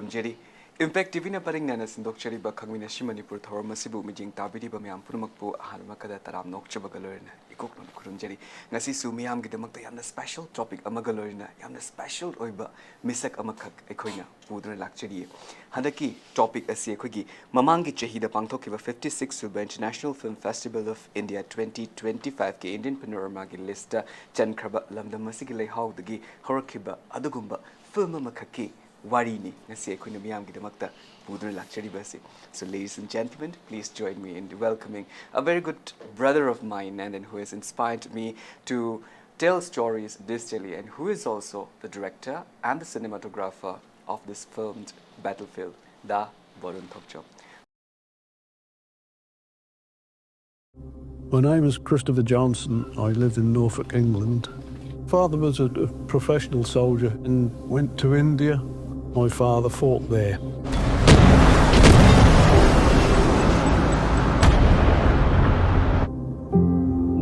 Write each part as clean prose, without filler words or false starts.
ꯈꯨꯔꯨꯝꯖꯔꯤ Impact TV na paring na sindokchari ba KHANGMINASI Manipur thawar masibu mijing tabiri ba mayam purumakpu ahanma kada taram nokchaba galorina ikok non khurumjari ngasi su miyam gidamakta yamna special topic ama galorina yamna special oiba misak amakhak ekhoina puduna lakchari handaki topic asi ekhogi mamangi chahida pangthokiba 56th Silver International Film Festival of India 2025 ke Indian panorama gi list chankraba lamdam masigi lehaudagi horakiba adugumba film amakhaki Warini, nasi ekhoina miyam gidamakta puduna lakchari basi. So ladies and gentlemen, please join me in welcoming a very good brother of mine and who has inspired me to tell stories digitally and who is also the director and the cinematographer of this filmed battlefield, the Borun Thokchom. My name is Christopher Johnson. I live in Norfolk, England. Father was a professional soldier and went to India. My father fought there.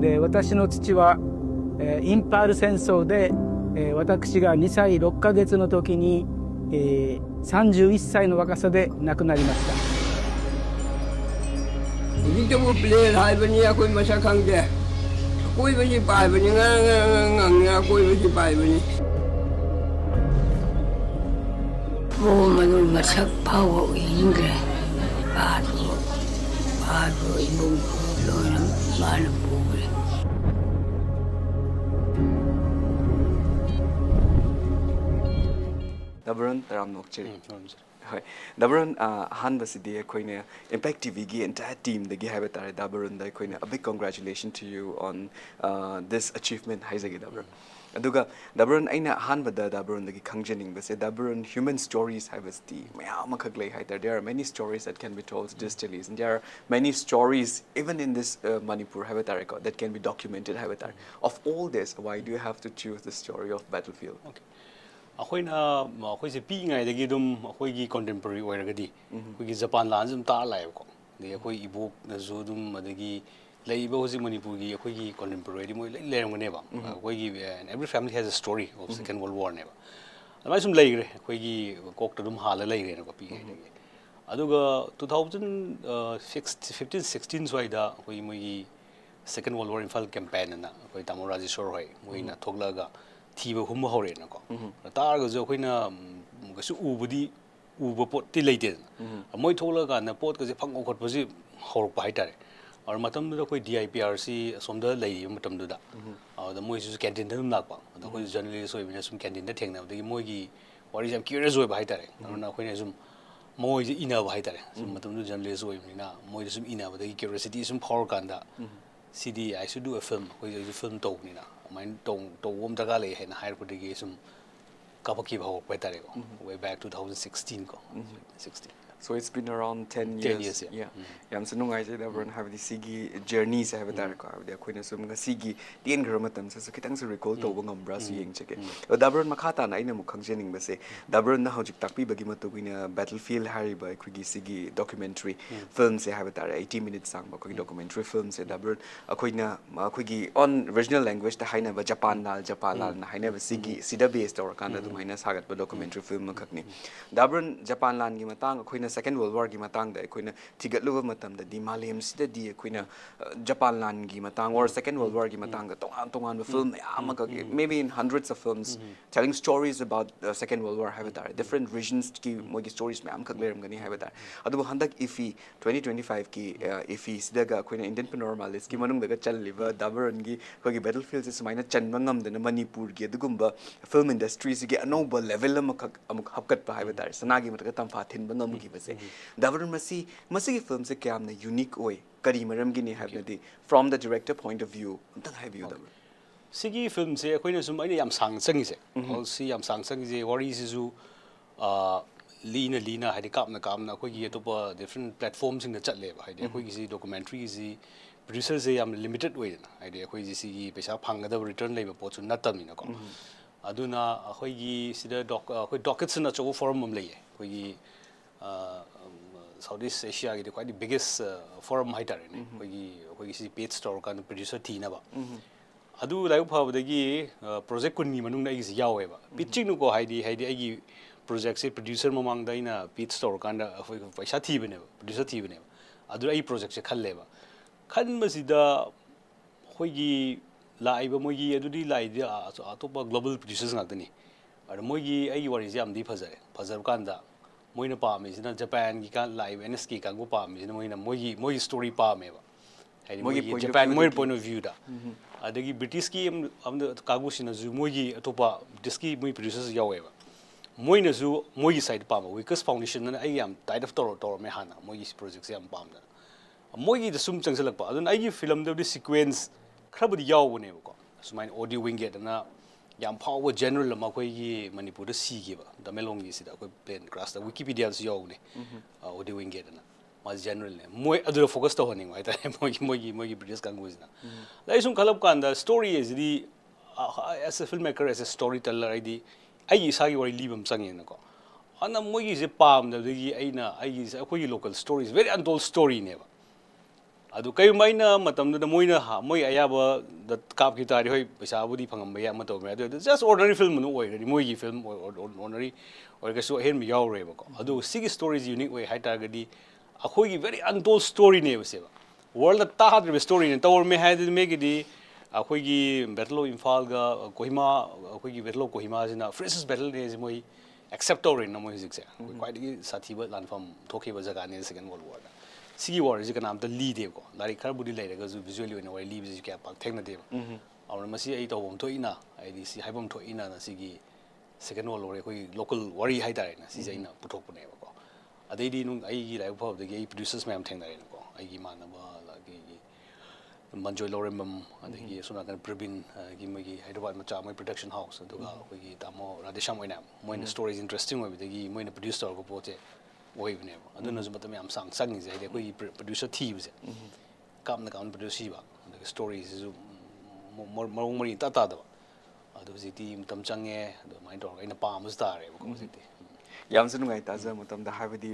で、私の父は、インパール戦争で、私が2歳6ヶ月の時に、31歳の若さで亡くなりました。Kita mau beli hai bani aku masa kang dia. Aku masih pai bani ngang aku masih pai bani. Oh, manul masak pau ingre. Padu ibu lona Manipuri. Borun taram nokchari. Hi, Borun han basidi ekhoina Impact TV gi entire team dagi haiba tare Borun da ekhoina a big congratulations to you on this achievement haizagi Borun. Aduga Borun aina han bada Borun dagi khangjaning base Borun human stories haibasti mayam akhak lei haitar. There are many stories that can be told digitally and there are many stories even in this Manipur haiba tare that can be documented haiba tare. Of all this, why do you have to choose the story of battlefield? Okay. अखोई पी गाइदगी अखोई contemporary ओइरगदी अखोई Japan लान जुम ता लाइबको दे अखोई इबोक नजु दुम मदगी लेइबो होजि मणिपुर गी अखोई कंटेम्पररी मोइ लेरंगनेबा अखोई every family has a story of second world war नेबा अमाइ सुम लेइग्रे अखोई कोकट दुम हाल लेइग्रे नको पी गाइदगी अदुगा 2015 16 स्वाइदा अखोई मोइ second world war Imphal campaign ना अखोई तामोराजी सोर होय मोइना थोगलागा थीबा हुम हौरे नको तारगजो अखोइना गसु उब पोट लेते मोइ थोलगा ना पोट गजे फंग ओखटपसि हौरप हाइतारे और मतमदुदा अखोई DIPRC असोमदा लैरि मतमदुदा अदा मोइसु कैंटीन दम लाकपा अदा अखोइ जर्नलिस्ट ओइबिना सुम कैंटीन दा थेंगनाबदगी मोइगी वारि जाम क्यूरियस ओइबा हाइतारे अरुना अखोइना सुम मोइजे इनाबा हाइतारे सुम मतमदु जर्नलिस्ट ओइबिना मोइजे सुम इनाबदगी क्यूरियोसिटी सुम फावर कांदा CD I should do a film अखोइ फिल्म तौनिना माइन तौम दगा ले हैना हाइरपदगी सुम कापकी भाव पैतारे को way back 2016 ko 16. So it's been around 10 years. Yeah. Yam sunungai je Borun have the sigi journeys have that ko the akoina sum nga sigi tien gramatam sa kitang sa recall to bangam bra su yeng cheke. Borun makhata na ina mu khangjening ba se Borun na hojik takpi bagi matugina battlefield hari ba akoigi sigi documentary film se have that 80 minutes sang ba akoigi documentary film se Borun akoina akoigi on original language ta haina ba Japan lal na haina ba sigi sida based or kana du haina sagat ba documentary film makhakni Borun Japan lan gi matang akoina Second World War gi matang da akoina thigatluba matam da di malem sida di akoina Japan lan gi matang or Second World War gi matang da tongan film amaka maybe in hundreds of films telling stories about the Second World War habitar different regions ki mogi stories me am khak leram gani habitar adu handak ifi 2025 ki ifi sida ga akoina Indian panorama list ki manung daga challiba Borun gi kogi battlefield is maina chanba ngam da Manipur gi adugumba film industries gi anoba level amuk hapkat pa habitar sanagi mataga tamfa thin bangam gi Borun masi film se kya amna unique oi kari maram gi ne habnadi from the director point of view untang have you Borun sigi film se akoina sum aina yam sang sang se si yam sang sang je wari sisu lina hadi kapna akoi gi topa different platforms sing da chatle ba hadi akoi gi documentary gi producer se yam limited way na hadi akoi gi si gi paisa phangada return leiba pot su natamina ko aduna akoi gi sida akoi dockets na chogo forum mum leiye akoi gi Southeast Asia is quite the biggest forum hider. We see page store kind of producer Tina ba. Adu like how the project kunni manung na is yawe ba. Pitching no ko haidi agi project se producer mamang da ina pitch store kanda khoi paisa thi bane producer thi bane adu ai project se khalle ba khan masida khoi gi lai ba moi gi adu di lai da atopa global producers ngak ni ar moi gi ai wari jam di fajar kanda moina pa me sina Japan gi kan lai ns ki kan go pa me sina moi story pa me ba ai moi Japan moi point of view da adagi British ki am da kagu sina zu moi gi atopa diski moi producers yawe ba moi na zu moi gi side pa ma Wickers Foundation na ai yam tied of tor me hana moi gi project yam pam da moi gi da sum changsalak pa adun ai gi film da sequence khrabudi yaw ne ko sumain audio wing get na yam power general ma koi gi Manipur da si gi ba da melong gi sida koi plane crash da Wikipedia su yaw ne audio wing get na ma general ne moi adu focus to honing mai ta moi gi British kan go na lai sum khalap kan da story is the as a filmmaker as a storyteller ai isa gi wari libam changi na ko ana moi gi je pam da gi aina ai gi koi gi local stories very untold story ne ba adu kai maina matam da moina ha moi ayaba da kap ki tari hoi paisa budi phangam ba ya ma to me adu just ordinary film no oi ri moi gi film ordinary or ga so hen mi yaw re ba ko adu sigi stories unique way hai ta ga di akhoi gi very untold story ne ba se ba world ta ha the story ne tawr me ha de me gi di akhoi gi battle of Imphal ga Kohima akhoi gi battle of Kohima jina fiercest battle ne je moi accept or na moi jik se quite gi sathi ba lan fam thoke ba jaga ne second world war sigi war ji kanam ta lead ko lari khar budi lai ga ju visually na wai lead ji ka pak thek na de aur masi ai to bom thoina ai di si haibom thoina na sigi second world war koi local worry hai dai na si jaina puthok pune ko adai di nung ai gi lai phob de gi producers ma'am theng dai ko ai gi man ba la gi manjoy loremam adai gi suna kan Pravin gi mai gi Hyderabad macha mai production house aduga koi gi tamo radesham oina moina stories interesting oi de gi moina producer ko pote wave ne aduna zu matam yam sang je de koi producer thieves kam na kan producer ba the stories is marong mari ta da adu ziti matam change do mai dor ina pa mu star re ko ziti yam sunu ngai ta za matam da havidi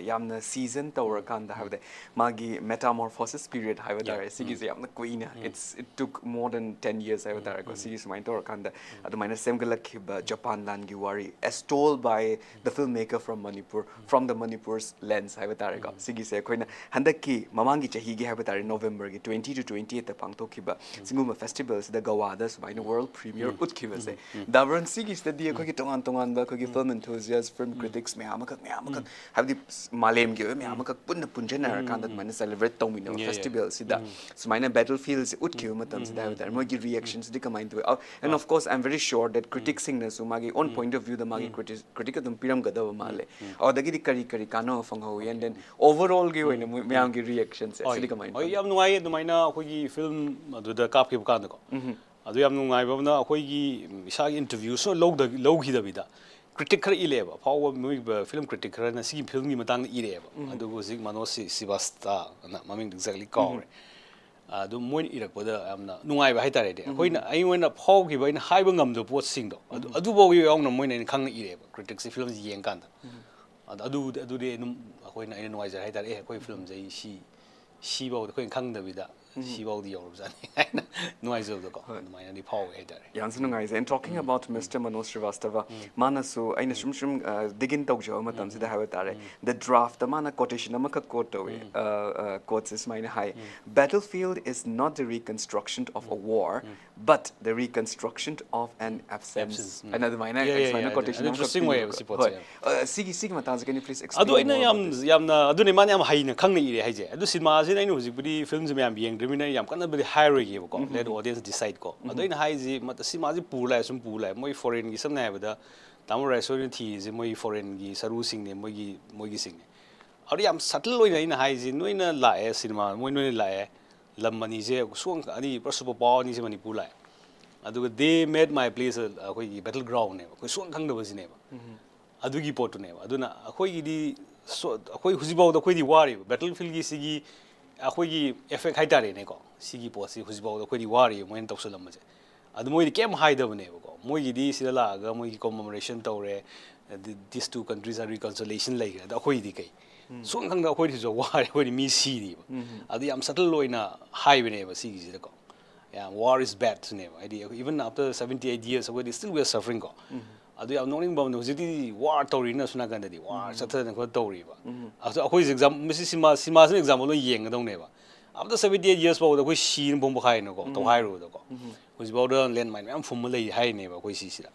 yam na season tawra kan da havde magi metamorphosis period havda re sigi yam na queen it took more than 10 years havda ko sigi mai tawra kan da adu mai na semgalak Japan land gi wari as told by the filmmaker from Manipur from the Manipur's lens havda re ko sigi se koina handaki mamangi chahi gi havda re November gi 20 to 28 ta pangtok khiba singuma festivals da Goa da mai na world premiere utkhiba se davran sigi study ko gi tongan ba ko gi film enthusiasts film critics me amakak have the malem gi me amakak punna punjana kan that man celebrate tomino festival sida so my battlefields utki matam sida there mo gi reactions di kamain to and of course I'm very sure that critics sing na so magi on point of view the magi critic dum piram gada male or the gi kari kano fang ho and then overall gi hoina me am gi reactions sida kamain oi yam nungai dumaina khoi gi film adu da kap ki kan ko adu yam nungai ba na khoi gi isa interview so log hi da bida critic khar ileba power movie film critic khar na si film gi matang ireba adu go sig manosi sibasta na maming exactly call adu moin irak poda amna nungai ba haitare de hoina ai wena phau gi ba ina haiba ngam do pot sing do adu bo gi yaung na moin na khang ireba critic si film ji yeng kan adu de num hoina ina nungai ja haitare koi film jai si ba ko khang da bida si ba di yor zani nungai zo do ko mai na di phau haitare yang sunu ngai and talking about Mr. Manoj Srivastava manasu aina shum digin tau jo matam sida hawa tare the draft the mana quotation amaka quote away quotes is mine high battlefield is not the reconstruction of a war but the reconstruction of an absence another mine quotation interesting way of support sigi mata can you please explain adu ina yamna adu ne man yam haina khangna ire haije adu cinema sin ainu hujik budi films me yam yeng dremina yam kana budi high gi ko let audience decide ko adu ina haiji mat cinema ji pulai sum pulai moi foreign gi samna ba da tamu restaurant thi ji moi foreign gi saru sing ne moi gi sing adu yam subtle loina ina haiji noina la e cinema moi noina la e lamani je suang ani super power ni je Manipur lai adu they made my place akoi gi battleground ne ko suang khang da ba ji ne ba adu gi pot ne ba aduna akoi gi di akoi hujibaw da akoi di wari battlefield gi sigi akoi gi effect hai tare ne ko sigi po si hujibaw da akoi di wari moi en tawsalam ma je adu moi di kem hai da ne ba ko moi gi di sila la ga moi gi commemoration tawre these two countries are reconciliation like da akoi di kai suang khang da akoi di jo wari akoi di mi si di ba adu yam subtle loina hai ne ba sigi ji da ko yeah war is bad ne ba even after 78 years we still we are suffering ko adu yam noning bam no jiti war tori na suna kan di war satha na ko tori ba aso akoi exam misi sima example no yeng dong ne ba after 78 years ba ko shin bom ba khai no ko to hai ro do ko huji ba do len mine am fum lei hai ne ba ko si si da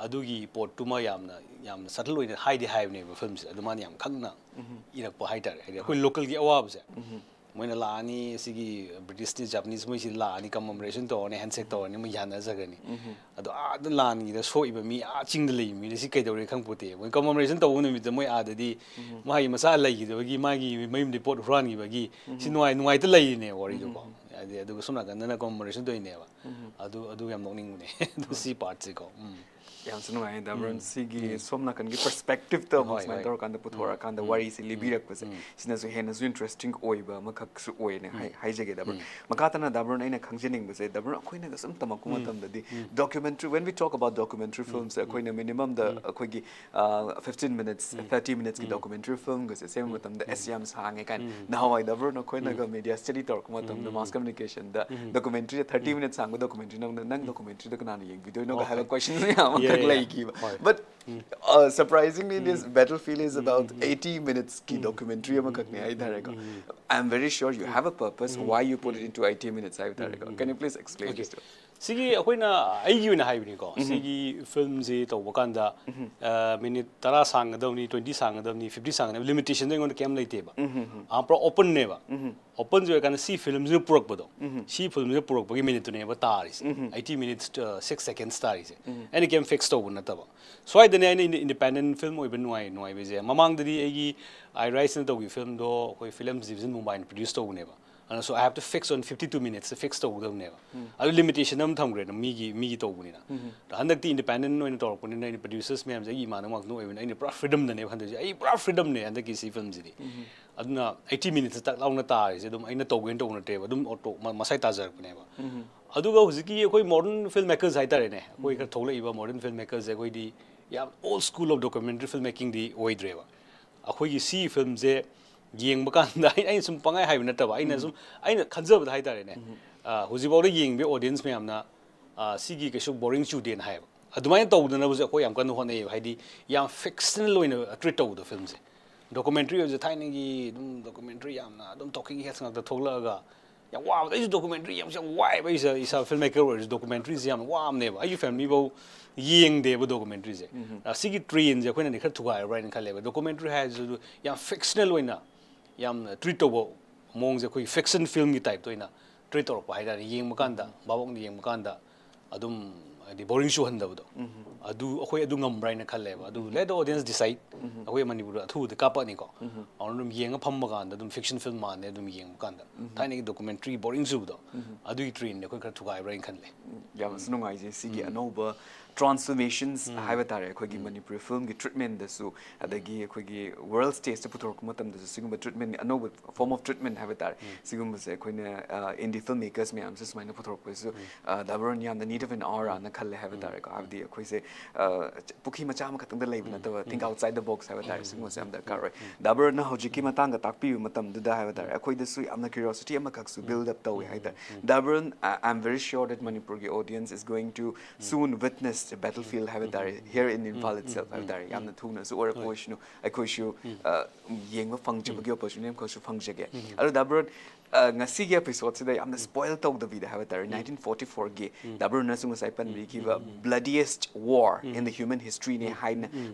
adu gi pot tu ma yam subtle oi hai di hai ne ba film adu man yam khang na irak pa hai tar ko local gi awab se moina la ani sigi British ni Japanese moi si la ani commemoration to ne handshake to ne mo yana jagani adu la ni da so iba mi a ching de lei mi si kai dore khang puti moi commemoration to no mi de moi a da di mai masa lai gi de gi ma gi mai mi pot ran gi ba gi si nuai de lei ne wori do ko adu suna kan na commemoration to ne ba adu yam nok ning ne du si part si ko yam sunu ai da bron sigi somna kan gi perspective to mas mai tor kan da puthora kan da wari si libirak pase sina so hena so interesting oiba makhak su oi ne hai jage da bron makata na da bron aina khangjening base da bron akoi na da sam tamak kuma tam da di documentary when we talk about documentary films akoi na minimum da akoi gi 15 minutes 30 minutes ki documentary film ga se same matam da syam sang kan na hawai da bron akoi na ga media study tor kuma tam da mass communication da documentary 30 minutes sang documentary nang documentary da kana yeng video no ga have a question but surprisingly this battlefield is about 80 minutes ki documentary I'm very sure you have a purpose why you put it into 80 minutes. Can you please explain this to us? Sigi akoina aigi na haibini ko sigi film ji to bakanda minute 10 sang adawni 20 sang adawni 50 sang limitation de ngon kem leite ba pro open ne ba open jo kan si film ji purak bodo si film ji purak bagi minute ne ba taris 80 minutes 6 seconds taris any kem fixed to na ta ba so I den independent film oi ben noi be je mamang de aigi I rise na to film do koi film ji Mumbai produce to ne ba and so I have to fix on 52 minutes to fix to them never a limitation am tham grade mi to buni na handak ti independent no in to puni na producers me am jagi man mak no even any freedom ne handak ai freedom ne handak ki si film ji aduna 80 minutes tak law na ta je dum aina to gen to na te dum auto masai ta jar ne ba aduga huziki koi modern filmmakers hai tare ne koi ka thola iba modern filmmakers je koi di ya old school of documentary filmmaking di oi dreva akhoi gi si film je yeng bakan da ai sum pangai hai na ta ba aina sum aina khanjab da hai tare ne hujibaw da yeng be audience me amna sigi ke su boring chu den hai adumai to da na bu ko yam kan ho nei hai di yam fictional loina treat to the film je documentary je thai ne gi dum documentary yam na dum talking heads ngak da thogla ga ya wow this documentary yam se why ba is a filmmaker or documentary yam wow ne ba ai family bo yeng de ba documentary je sigi train je ko na ni kha thuga right kan le ba documentary has yam fictional loina yam treat to mong je koi fiction film ni type to ina treat to pa haida yeng makanda babong ni yeng makanda adum di boring show handa do adu akoi adu ngam brain na khalle ba adu let the audience decide akoi Manipur athu de kapa ni ko onum yeng pham makanda adum fiction film man ne adum yeng makanda thai documentary boring show do adu train ne koi kha thugai brain khanle yam snungai je sigi anoba transformations haiba tare khoi gi Manipur film gi treatment da su adagi khoi gi world stage to putor ko matam da su sigum treatment anoba form of treatment haiba tare sigum se khoi na indie filmmakers me am se smaina putor ko su da baron yam the need of an aura na khalle haiba tare ko abdi khoi se pukhi macha ma khatang da leibna ta think outside the box haiba tare sigum se am da kar da baron na hoji ki matang ga takpi matam da haiba tare khoi da su am na curiosity am kak su build up to haida da baron I'm very sure that Manipur gi audience is going to soon witness the battlefield have it here in Infal itself have there yam na thuna so or question I question yeng ma function gi opportunity ko su function ge alo dabro ngasi gi episode sida yam na spoil talk the video have there 1944 gi dabro na sungu sai pan bi ki bloodiest war in the human history ne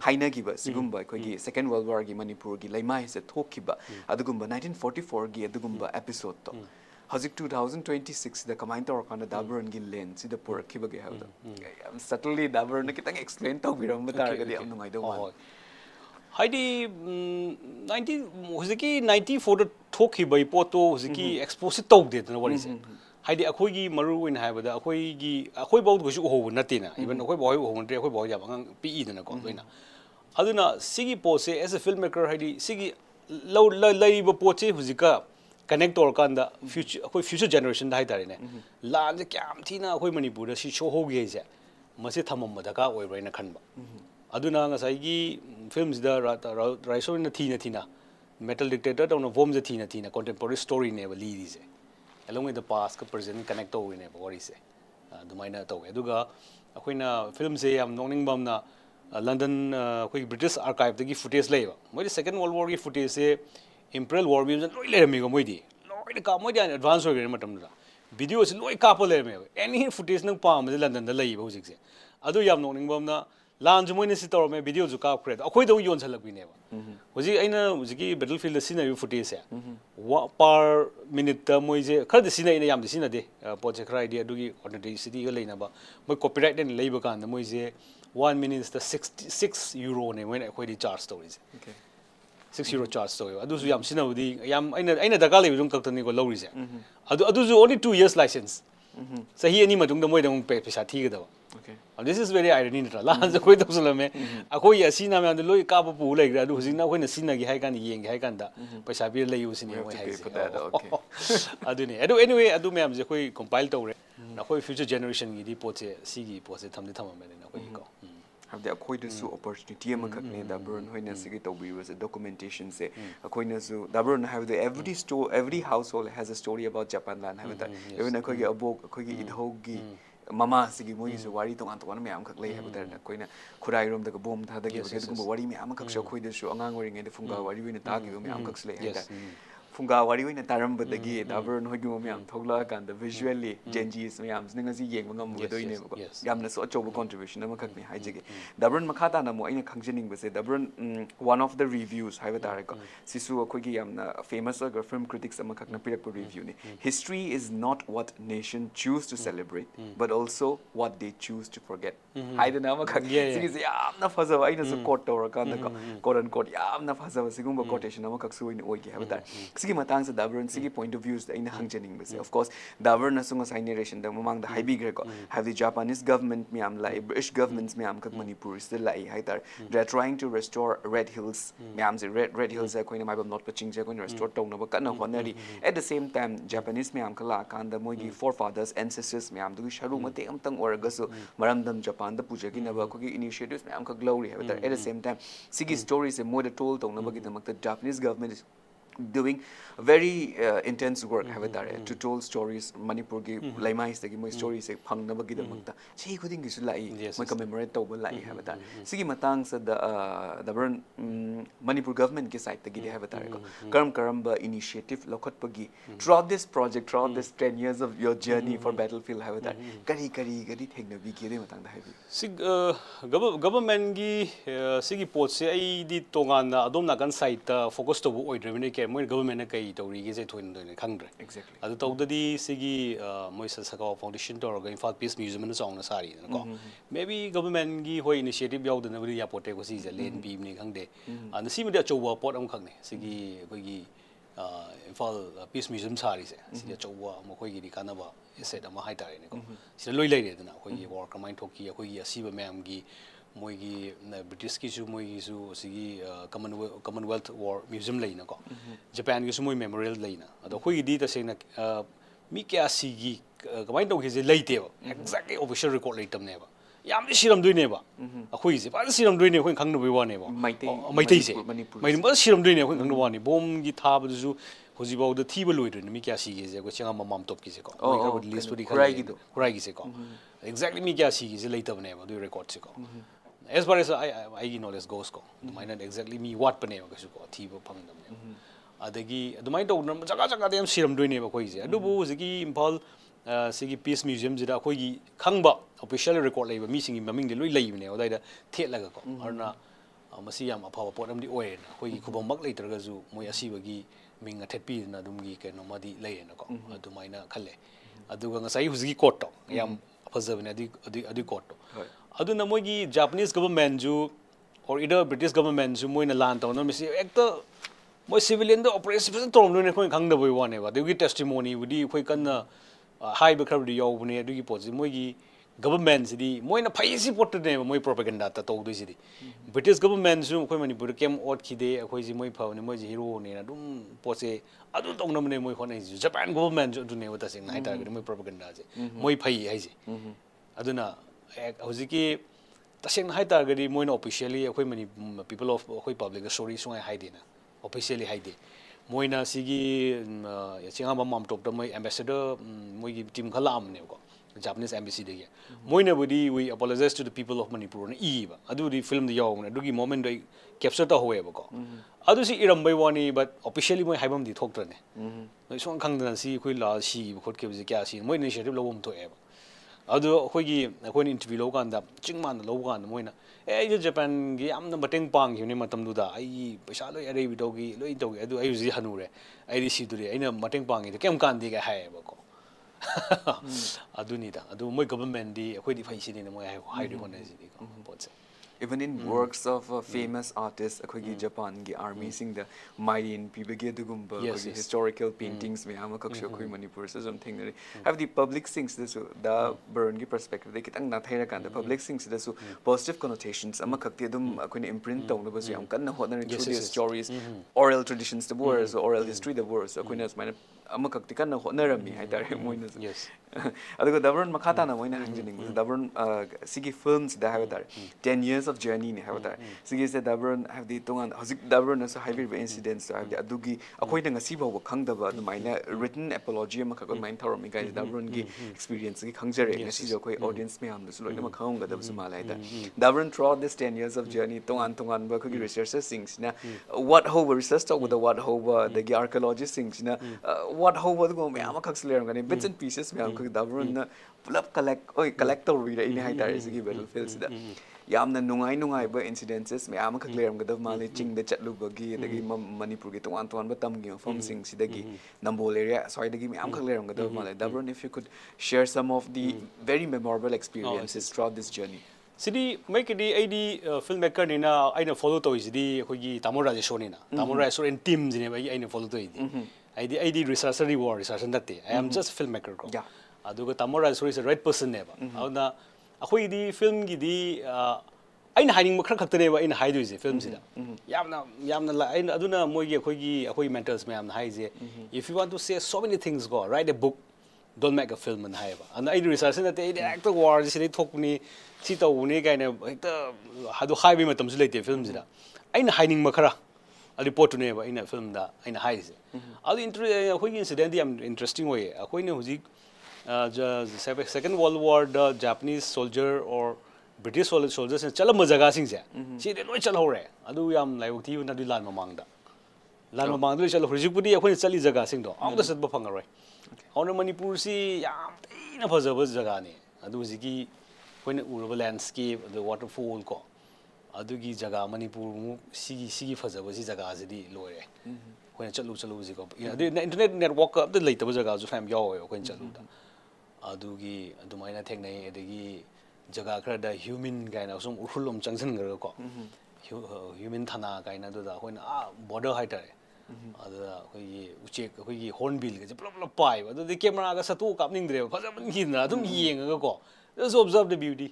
haina gi ba sigumba ko gi second world war gi Manipur gi laimai se thokiba adugumba 1944 gi adugumba episode to Hazik 2026 the commander or kind of Dabron Gil Lane, see the poor Kibagi have them. Subtly Dabron getting explained to Viram with I don't want. Heidi 1994 Toki by Poto Ziki exposed talk did what is it? Heidi Akogi Maru in Havada, Akoi boat was over Natina, even Akoi boy who went to Akoi boy PE than a container. Aduna Sigi Pose as a filmmaker, Heidi Sigi low labor poche Huzika. Connect or kanda future generation dai tare ne lan je kyam thina khoi Manipur da si show ho ge je mase thamam ma daka oi raina khanba aduna nga sai gi films da raiso na thina metal dictator da no vom je thina contemporary story ne ba li ri je along with the past ka present connect to ne ba ori se adumaina to aduga ꯑꯩꯈꯣꯏꯅ ꯐꯤꯂꯝꯁꯦ ꯌꯥꯝ ꯅꯣꯛꯅꯤꯡꯕ ꯑꯃꯅ London ꯑꯩꯈꯣꯏꯒꯤ British ꯑꯥꯔꯀꯥꯏꯞꯇꯒꯤ footage ꯂꯩꯌꯦꯕ ꯃꯣꯏꯗꯤ ꯁꯦꯀꯦꯟ world ꯋꯥꯔꯒꯤ ꯐꯨꯇꯦꯖꯁꯦ imperial war museum ꯂꯣꯏ ꯂꯩꯔꯝꯃꯤꯀꯣ ꯃꯣꯏꯗꯤ ꯂꯣꯏꯅ ꯀꯥꯞ ꯃꯣꯏꯗꯤ ꯌꯥꯝ ꯑꯦꯗꯚꯥꯟꯁ ꯑꯣꯏꯈ꯭ꯔꯦ ꯃꯇꯝꯗꯨꯗ ꯚꯤꯗꯤꯑꯣꯁꯤ ꯂꯣꯏ ꯀꯥꯞꯄ ꯂꯩꯔꯝꯃꯦꯕ ꯑꯦꯅꯤ ꯐꯨꯇꯦꯖ ꯅꯪ ꯄꯥꯝꯕꯁꯦ ꯂꯟꯗꯟꯗ ꯂꯩꯌꯦꯕ ꯍꯧꯖꯤꯛꯁꯦ ꯑꯗꯨ ꯌꯥꯝ ꯅꯣꯛꯅꯤꯡꯕ ꯑꯃꯅ ꯂꯥꯟꯁꯨ ꯃꯣꯏꯅ ꯁꯤ ꯇꯧꯔꯝꯃꯦ ꯚꯤꯗꯤꯑꯣꯁꯨ ꯀꯥꯞꯈ꯭ꯔꯦ ꯑꯗꯣ ꯑꯩꯈꯣꯏꯗ ꯌꯣꯟꯁꯤꯜꯂꯛꯄꯤꯅꯦꯕ ꯍꯧꯖꯤꯛ ꯑꯩꯅ ꯍꯧꯖꯤꯛꯀꯤ ꯕꯦꯇꯜ ꯐꯤꯜꯗ ꯁꯤꯖꯤꯟꯅꯔꯤꯕ ꯐꯨꯇꯦꯖꯁꯦ ꯄꯥꯔ ꯃꯤꯅꯤꯠꯇ ꯃꯣꯏꯁꯦ ꯈꯔꯗꯤ ꯁꯤꯖꯤꯟꯅꯩꯅ ꯌꯥꯝꯗꯤ ꯁꯤꯖꯤꯟꯅꯗꯦ ꯄꯣꯠꯁꯦ ꯈꯔ ꯍꯥꯏꯗꯤ ꯑꯗꯨꯒꯤ ꯑꯣꯊꯦꯟꯇꯤꯁꯤꯇꯤꯒ ꯂꯩꯅꯕ ꯃꯣꯏ ꯀꯣꯄꯤꯔꯥꯏꯠ ꯂꯩꯅ ꯂꯩꯕ ꯀꯥꯟꯗ ꯃꯣꯏꯁꯦ 1 minute 6 euro ꯃꯣꯏꯅ ꯑꯩꯈꯣꯏꯗꯤ ꯆꯥꯔꯖ ꯇꯧꯔꯤꯁꯦ 6 euro ꯆꯥꯔꯖ ꯇꯧꯋꯦꯕ ꯑꯗꯨꯁꯨ ꯌꯥꯝ ꯁꯤꯖꯤꯟꯅꯕꯗꯤ ꯌꯥꯝ ꯑꯩꯅ ꯗꯔꯀꯥꯔ ꯂꯩꯕ ꯑꯗꯨꯝ ꯈꯛꯇꯅꯤꯀꯣ ꯂꯧꯔꯤꯁꯦ ꯑꯗꯨꯁꯨ only 2 years ꯂꯥꯏꯁꯦꯟꯁ ꯆꯍꯤ 2 ꯃꯇꯨꯡꯗ ꯃꯣꯏꯗ ꯑꯃꯨꯛ ꯄꯩꯁꯥ ꯊꯤꯒꯗꯕ this is very irony ꯅꯠꯇ꯭ꯔꯥ ꯂꯥꯟꯁꯦ ꯑꯩꯈꯣꯏ ꯇꯧꯁꯜꯂꯝꯃꯦ ꯑꯩꯈꯣꯏꯒꯤ ꯑꯁꯤꯅ ꯃꯌꯥꯝꯗꯣ ꯂꯣꯏ ꯀꯥꯞꯄ ꯄꯨ ꯂꯩꯈ꯭ꯔꯦ ꯑꯗꯨ ꯍꯧꯖꯤꯛꯅ ꯑꯩꯈꯣꯏꯅ ꯁꯤꯖꯤꯟꯅꯒꯦ ꯍꯥꯏ ꯀꯥꯟꯗ ꯌꯦꯡꯒꯦ ꯍꯥꯏ ꯀꯥꯟꯗ ꯄꯩꯁꯥ ꯄꯤꯔ ꯂꯩꯌꯨ ꯁꯤꯅꯦ ꯃꯣꯏ ꯍꯥꯏꯁꯦ ꯑꯗꯨꯅꯦ ꯑꯗꯨ anyway ꯑꯗꯨ ꯃꯌꯥꯝꯁꯦ ꯑꯩꯈꯣꯏ ꯀꯝꯄꯥꯏꯜ ꯇꯧꯔꯦ ꯑꯩꯈꯣꯏ ꯐ꯭ꯌꯨꯆꯔ ꯖꯦꯅꯦꯔꯦꯁꯟꯒꯤꯗꯤ ꯄꯣꯠꯁꯦ ꯁꯤꯒꯤ ꯄꯣꯠꯁꯦ ꯊꯝꯃꯝꯃꯦꯅ ꯑꯩꯈꯣꯏꯒꯤꯀꯣ ꯍꯥꯏꯕꯗꯤ ꯑꯩꯈꯣꯏꯗꯁꯨ ꯑꯣꯄꯣꯔꯆꯨꯅꯤꯇꯤ ꯑꯃꯈꯛꯅꯦ ꯗꯥꯕꯔꯣꯟ ꯍꯣꯏꯅ ꯁꯤꯒꯤ ꯇꯧꯕꯤꯕꯁꯦ ꯗꯣꯀꯨꯃꯦꯟꯇꯦꯁꯟꯁꯦ ꯑꯩꯈꯣꯏꯅꯁꯨ ꯗꯥꯕꯔꯣꯟ ꯍꯥꯏꯕꯗꯤ every household has a story about Japan land ꯍꯥꯏꯕ ꯇꯥꯔꯦ even ꯑꯩꯈꯣꯏꯒꯤ ꯑꯕꯣꯛ ꯑꯩꯈꯣꯏꯒꯤ ꯏꯙꯧꯒꯤ ꯃꯃꯥꯁꯤꯒꯤ ꯃꯣꯏꯒꯤꯁꯨ ꯋꯥꯔꯤ ꯇꯣꯉꯥꯟ ꯇꯣꯉꯥꯟꯕ ꯃꯌꯥꯝ ꯈꯛ ꯂꯩ ꯍꯥꯏꯕ ꯇꯥꯔꯦ ꯑꯩꯈꯣꯏꯅ ꯈꯨꯔꯥꯏꯔꯣꯝꯗꯒ ꯕꯣꯝ ꯊꯥꯗꯈꯤꯕꯒꯤ ꯑꯗꯨꯒꯨꯝꯕ ꯋꯥꯔꯤ ꯃꯌꯥꯝ ꯑꯃꯈꯛꯁꯨ ꯑꯩꯈꯣꯏꯗꯁꯨ ꯑꯉꯥꯡ ꯑꯣꯏꯔꯤꯉꯩꯗ ꯐꯨꯡꯒꯥ ꯋꯥꯔꯤ ꯑꯣꯏꯅ ꯇꯥꯈꯤꯕ ꯃꯌꯥꯝ ꯑꯃꯈꯛꯁꯨ ꯂꯩ ꯍꯥꯏꯇꯥꯔꯦ ꯐꯨꯡꯒꯥ ꯋꯥꯔꯤ ꯑꯣꯏꯅ ꯇꯥꯔꯝꯕꯗꯒꯤ ꯗꯥꯕꯔꯣꯟ ꯍꯣꯏꯒꯨꯝꯕ ꯃꯌꯥꯝ ꯊꯣꯛꯂꯛꯑꯀꯥꯟꯗ ꯚꯤꯖꯨꯋꯦꯜꯂꯤ ꯖꯦꯟꯖꯤꯁ ꯃꯌꯥꯝꯁꯤꯅ ꯉꯁꯤ ꯌꯦꯡꯕ ꯉꯝꯒꯗꯣꯏꯅꯦꯕꯀꯣ ꯌꯥꯝꯅꯁꯨ ꯑꯆꯧꯕ ꯀꯣꯟꯇ꯭ꯔꯤꯕ꯭ꯌꯨꯁꯟ ꯑꯃꯈꯛꯅꯤ ꯍꯥꯏꯖꯒꯦ ꯗꯥꯕꯔꯣꯟ ꯃꯈꯥ ꯇꯥꯅ ꯑꯃꯨꯛ ꯑꯩꯅ ꯈꯪꯖꯅꯤꯡꯕꯁꯦ ꯗꯥꯕꯔꯣꯟ one of the reviews ꯍꯥꯏꯕ ꯇꯥꯔꯦꯀꯣ ꯁꯤꯁꯨ ꯑꯩꯈꯣꯏꯒꯤ ꯌꯥꯝꯅ ꯐꯦꯃꯁ ꯑꯣꯏꯕ ꯐꯤꯜꯝ ꯀ꯭ꯔꯤꯇꯤꯛꯁ ꯑꯃꯈꯛꯅ ꯄꯤꯔꯛꯄ ꯔꯤꯚ꯭ꯌꯨꯅꯤ history is not what nation choose to celebrate but also what they choose to forget ꯍꯥꯏꯗꯅ ꯑꯃꯈꯛ ꯁꯤꯒꯤꯁꯦ ꯌꯥꯝꯅ ꯐꯖꯕ ꯑꯩꯅꯁꯨ ꯀꯣꯠ ꯇꯧꯔꯀꯥꯟꯗꯀꯣ ꯀꯣꯔꯟ ꯀꯣꯠ ꯌꯥꯝꯅ ꯐꯖꯕ ꯁꯤꯒꯨꯝꯕ ꯀꯣꯇꯦꯁꯟ ꯑꯃꯈꯛꯁꯨ ꯑꯣꯏꯅ ꯑꯣꯏꯒꯦ ꯍꯥꯏꯕ ꯇꯥꯔꯦ ꯁꯤꯒꯤ ꯃꯇꯥꯡꯁꯦ ꯗꯥꯕꯔꯣꯟ ꯁꯤꯒꯤ ꯄꯣꯏꯟꯠ ꯑꯣꯐ ꯚ꯭ꯌꯨꯁꯗ ꯑꯩꯅ ꯍꯪꯖꯅꯤꯡꯕꯁꯦ ꯑꯣꯐ ꯀꯣꯔꯁ ꯗꯥꯕꯔꯅꯁꯨ ꯉꯁꯥꯏ ꯅꯦꯔꯦꯁꯟꯗ ꯃꯃꯥꯡꯗ ꯍꯥꯏꯕꯤꯈ꯭ꯔꯦꯀꯣ ꯍꯥꯏꯕꯗꯤ ꯖꯥꯄꯥꯅꯤꯁ ꯒꯚꯔꯟꯃꯦꯟꯠ ꯃꯌꯥꯝ ꯂꯥꯛꯏ ꯕ꯭ꯔꯤꯇꯤsh ꯒꯚꯔꯟꯃꯦꯟꯠ ꯃꯌꯥꯝꯈꯛ ꯃꯅꯤꯄꯨꯔꯁꯤꯗ ꯂꯥꯛꯏ ꯍꯥꯏꯇꯥꯔꯦ they are trying to restore red hills ꯃꯌꯥꯝꯁꯦ ꯔꯦꯗ ꯍꯤꯜꯁꯦ ꯑꯩꯈꯣꯏꯅ ꯃꯥꯏꯕꯝ ꯂꯣꯠꯄ ꯆꯤꯡꯁꯦ ꯑꯩꯈꯣꯏꯅ ꯔꯦꯁꯇꯣꯔ ꯇꯧꯅꯕ ꯀꯟꯅ ꯍꯣꯠꯅꯔꯤ ꯑꯦꯠ ꯗ ꯁꯦꯝ ꯇꯥꯏꯝ ꯖꯥꯄꯥꯅꯤꯁ ꯃꯌꯥꯝꯈꯛ ꯂꯥꯛꯑꯀꯥꯟꯗ ꯃꯣꯏꯒꯤ ꯐꯣꯔ ꯐꯥꯗꯔꯁ ꯑꯦꯟꯁꯦꯁꯇꯔꯁ ꯃꯌꯥꯝꯗꯨꯒꯤ ꯁꯔꯨꯛ ꯃꯇꯦꯛ ꯑꯃꯇꯪ ꯑꯣꯏꯔꯒꯁꯨ ꯃꯔꯝꯗꯝ ꯖꯄꯥꯟꯗ ꯄꯨꯖꯈꯤꯅꯕ ꯑꯩꯈꯣꯏꯒꯤ ꯏꯅꯤꯁꯤꯌꯦꯇꯤꯚꯁ ꯃꯌꯥꯝꯈꯛ ꯂꯧꯔꯤ ꯍꯥꯏꯕ ꯇꯥꯔꯦ ꯑꯦꯠ ꯗ ꯁꯦꯝ ꯇꯥꯏꯝ ꯁꯤꯒꯤ ꯁ꯭ꯇꯣꯔꯤꯁꯦ ꯃꯣꯏꯗ ꯇꯣꯜ ꯇꯧꯅꯕꯒꯤꯗꯃꯛꯇ Japanese government doing very intense work have to told stories Manipur laimais moi stories phangnabagidamakta sei khuding gisu lai moi commemorate tawba lai have ta sigi matang sa the Manipur government ki side tagi have ta karamba initiative lokhatpagi throughout this project throughout this 10 years of your journey for battlefield have ta kari thegnabi ki de matang da have sig government gi sigi pot se ai di tongana adom nagan side ta focus to oidremine ke moi government na kai tawri ge je thoin doine khangdre exactly adu tawdadi sigi moi sakao foundation to ga infal peace museum na chawna sari ko maybe government gi hoi initiative yaudana bari yapote ko si je len bi ni khangde and si media chowa pot am khangne sigi koi gi infal peace museum sari se si chowa mo koi gi kanaba set ama hai tare ne ko si loi lai re dana koi gi war kamain thoki koi gi asiba mayam gi moigi British ki su moigi su sigi Commonwealth War Museum leina ko Japan ki su moi memorial leina ado khoi di ta sena mi kya sigi kamai tau ki je leite ba exactly official record leitam ne ba yam ni siram dui ne ba khoi je ba siram dui ne khoi khang no ba ne ba maitai se mai ba siram dui ne khoi khang no ba ne bom gi tha ba ju hoji ba da thi ba loi dui ne mi kya sigi je ko chenga mamam top ki se ko moi ka list puri kurai gi se ko exactly mi kya sigi je leitam ne ba dui record se ko as far as I knowledge goes ko might not exactly me what pane ga su ko thiba phangdam ne adagi adumai to jaga dem siram doine ba koi je adu bu sigi impal sigi peace museum jida koi gi khangba official record leiba mi singi maming de loi leibne odai da thetlaga ko arna masi yam aphawa pot amdi oye na koi gi khubam mak leitraga ju moi asibagi ming athetpi na dum gi keno madi leina ko adumai na khalle aduga ngasai huzigi court to yam phazabne adi court to aduna moigi Japanese government ju or either British government ju moina lan taw no misi ekta moi civilian the operation tom no ne khoi khang da boi wane ba de gi testimony budi khoi kan na high ba khar di yaw bune du gi poji moigi government di moina phai si pot ne moi propaganda ta taw du si di British government ju khoi Manipur kem ot khide khoi ji moi phau ne moi ji hero ne na dum poche adu taw na ne moi khonai ji Japan government ju du ne wata sing nai tar gi moi propaganda je moi phai hai ji aduna hojiki taseng hai tar gari moina officially akhoi mani people of akhoi public story sungai hai dina officially hai de moina sigi chinga mam top da moi ambassador moi gi team khala am ne ko Japanese embassy dege moina budi we apologize to the people of Manipur na iba adu di film the yaw na dugi moment dai capture ta hoye ba ko adu si iram bai wani but officially moi haibam di thok trane noi song khang dan si khoi la si khot ke bi kya si moi initiative lo bom to e ba adu khoi gi khoi interview lo kan da chingman lo kan moina e Japan gi am na bateng pang hi ne matam du da ai paisa loi arei bi do gi loi do gi adu ai ji hanure ai ri si du re ai na mateng pang gi kem kan di ga hai ba ko adunida adu moi government di khoi di phai si ni moi hai ri hon ji di ko pot se even in works of famous artists akhoi Japan gi army sing the Mayin people ge dugumba historical paintings me am kaksho khoi Manipur se something have the public things this the burn gi perspective they kitang na thaira kan the public things this positive connotations ama khakti dum akhoi imprint tong no basu yam kan na hot na through these stories oral traditions the wars oral history the wars akhoi na smine ama khakti kan na hot na rami hai tare moina adugo dabron makhata na moina hanjining dabron sigi films da have that 10 years of journey ne have that sigi se dabron have the tongan hozik dabron so highway incidents so have the adugi akhoi na ngasi baw khang da ba maina written apology ma khakon main thawm mi guys dabron gi experience gi khangjare ngasi jo khoi audience me am so loina ma khang ga da su malai da dabron throughout this 10 years of journey tongan ba khoi researchers things na what hover research talk with the what hover the archaeologists things na what hover go me am khak sler ngani bits and pieces me am dabron na pulap collect tori ra ini hai tare sigi battlefields da yamna nungai ba incidences me am khak leram gadav mali ching da chatlu bagi dagi Manipur gi tongan ba tam gi from sing sidagi Nambol area so dagi me am khak leram gadav mali dabron if you could share some of the very memorable experiences throughout this journey Sidi make di ID filmmaker ni na aina follow to is di khoi gi Tamora je shoni na Tamora so in team ni ba aina follow to idi ID researcher reward researcher natte I am just filmmaker ko aduga Tamora so is the right person ne ba auna akhoi di film gi di aina hiding ma khar khakte ne ba aina hide is film sida yamna la aina aduna moi gi akhoi mentors me am hide je if you want to say so many things go write a book don't make a film and hai ba and I research na te actor war ji sei thok ni si to ni kai na hekta hadu hai bi matam su leite film sida aina hiding ma khara report ne ba ina film da aina hide je adu akhoi incident am interesting way akhoi ne huji second world war the Japanese soldier or British soldiers in chalam jaga sing se si de loi chal hore adu yam lai thi na du lan mamang du chal hojik pudi akhoi chali jaga sing do aw da sat ba phangaroi auna Manipur si yam ina phajaba jaga ne adu jigi akhoi urba landscape the waterfall ko adu gi jaga Manipur mu sigi phajaba si jaga jidi loire akhoi chalu ji ko internet network up the leitaba jaga ju fam yaw akhoi chalu da adugi adumaina thengnai adagi jaga khara da human gaina sum urhulom changsan gar ko human thana gaina da hoina border hai tare ada khoi uche khoi hornbill ga plop pai adu de camera ga satu kapning dre phajaman gi na adum yeng ga ko just observe the beauty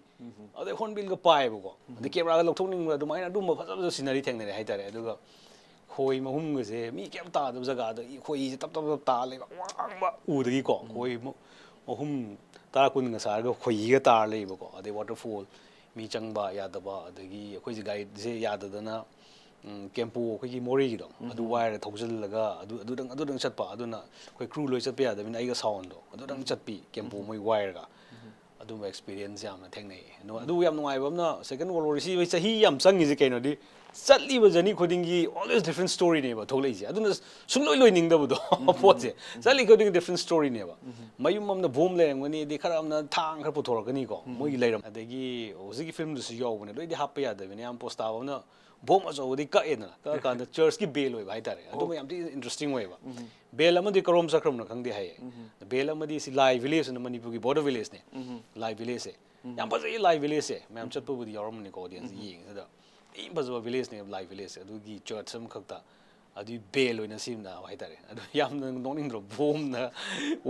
adu hornbill ga pai ba ko de camera ga lokthokning adumaina adum phajab scenery thengnai hai tare aduga khoi mahum ga se mi kem ta da jaga da khoi tap ta le wang ba u de ko khoi ohum tara kun nga sar ga khoi ga tar le ba ko ade waterfall mi changba ya da ba adagi khoi ji guide je ya da na kempu khoi gi mori gi do adu wire thojil laga adu dang chat pa aduna khoi crew loi chat pa ya da min ai ga sound do adu dang chat pi kempu moi wire ga adu experience yam na thengnai no adu yam nungai bam na second world war si chahi yam changi je kaino di chatli ba jani khodingi always different story ne ba tholai je aduna sungloi loi ning da bu do pot je chatli khoding different story ne ba mayum am na bom le ngani di kharam na thang khar puthor gani ko moi gi leiram adagi hojiki film du su yaw ne loi di hap ya da ne am post aba na bom aso di ka ena ka kan da church ki bell oi bai tare adu yam ti interesting way ba bell am di karom sakram na khang di hai bell am di si live village na Manipur gi border village ne live village yam pa je live village se mam chat pu di yaram ni ko audience yeng da im bazwa village ne live village adu gi church sam khakta adu bell oina sim na hai tare adu yam noning dro bom na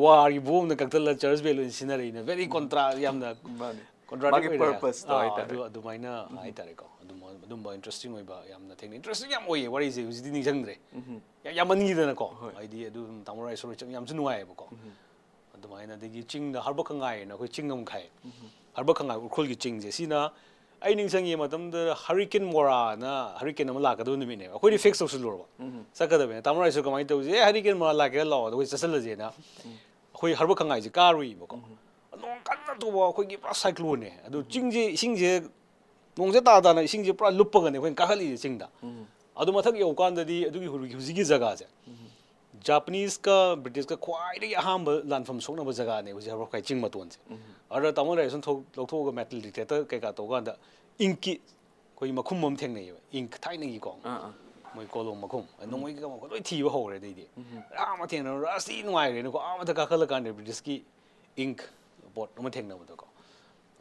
war gi bom na kaktal church bell oin scenery na very contra yam na contradict purpose to hai tare adu maina hai tare ko adu ba interesting oi ba yam na thing interesting yam oi what is it uji ning jang dre yam ani da na ko ai di adu tamurai so yam chu nuai ba ko adu maina de gi ching da harba khangai na koi chingam khai harba khangai urkhul gi ching je sina ai ning sangi matam da hurricane mora na hurricane am la ka do ni ne akoi di fix so lo ba sakada be tamurai so kamai to je hurricane mora la ka lo do chasal je na akoi harba khangai je ka rui ba ko ꯀꯟꯅ ꯇꯧꯕ ꯑꯩꯈꯣꯏꯒꯤ ꯄꯨꯔꯥ ꯁꯥꯏꯀ꯭ꯂꯣꯟꯅꯦ ꯑꯗꯨ ꯆꯤꯡꯁꯦ ꯏꯁꯤꯡꯁꯦ ꯅꯣꯡꯁꯦ ꯇꯥꯗꯅ ꯏꯁꯤꯡꯁꯦ ꯄꯨꯔꯥ ꯂꯨꯞꯄꯒꯅꯦ ꯑꯩꯈꯣꯏꯅ ꯀꯥꯈꯠꯂꯤꯁꯦ ꯆꯤꯡꯗ ꯑꯗꯨ ꯃꯊꯛ ꯌꯧꯀꯥꯟꯗꯗꯤ ꯑꯗꯨꯒꯤ ꯍꯧꯖꯤꯛꯀꯤ ꯖꯒꯥꯁꯦ ꯖꯥꯄꯅꯤꯁꯀ ꯕ꯭ꯔꯤꯇꯤꯁꯀ ꯈ꯭ꯋꯥꯏꯗꯒꯤ ꯑꯍꯥꯟꯕ ꯂꯥꯟꯐꯝ ꯁꯣꯛꯅꯕ ꯖꯒꯥꯅꯦ ꯍꯧꯖꯤꯛ ꯍꯥꯏꯕ ꯆꯤꯡ ꯃꯇꯣꯟꯁꯦ ꯑꯗꯨꯗ ꯇꯥꯃꯣ ꯔꯥꯏꯁꯟ ꯂꯧꯊꯣꯛꯑꯒ ꯃꯦꯇꯜ ꯗꯤꯇꯦꯛꯇꯔ ꯀꯩꯀꯥ ꯇꯧꯀꯥꯟꯗ ꯏꯪꯀꯤ ꯑꯩꯈꯣꯏꯒꯤ ꯃꯈꯨꯝ ꯑꯃ ꯊꯦꯡꯅꯩꯌꯦꯕ ꯏꯪꯛ ꯊꯥꯏꯅꯒꯤꯀꯣ ꯃꯣꯏ ꯀꯣꯂꯣꯝ ꯃꯈꯨꯝ ꯅꯣꯡꯃꯩꯒ ꯑꯃꯨꯛ ꯂꯣꯏ ꯊꯤꯕ ꯍꯧꯔꯦ ꯑꯗꯩꯗꯤ ꯑꯃ ꯊꯦꯡꯅꯔ ꯑꯁ ꯊꯤ ꯅꯨꯡꯉꯥꯏꯔꯦꯅꯀꯣ ꯑꯃꯗ ꯀꯥꯈꯠꯂꯀꯥꯟꯗ ꯕ꯭ꯔꯤꯇꯤꯁꯀꯤ ꯏꯪꯛ ꯄꯣꯠ ꯑꯃ ꯊꯦꯡꯅꯕꯗꯀꯣ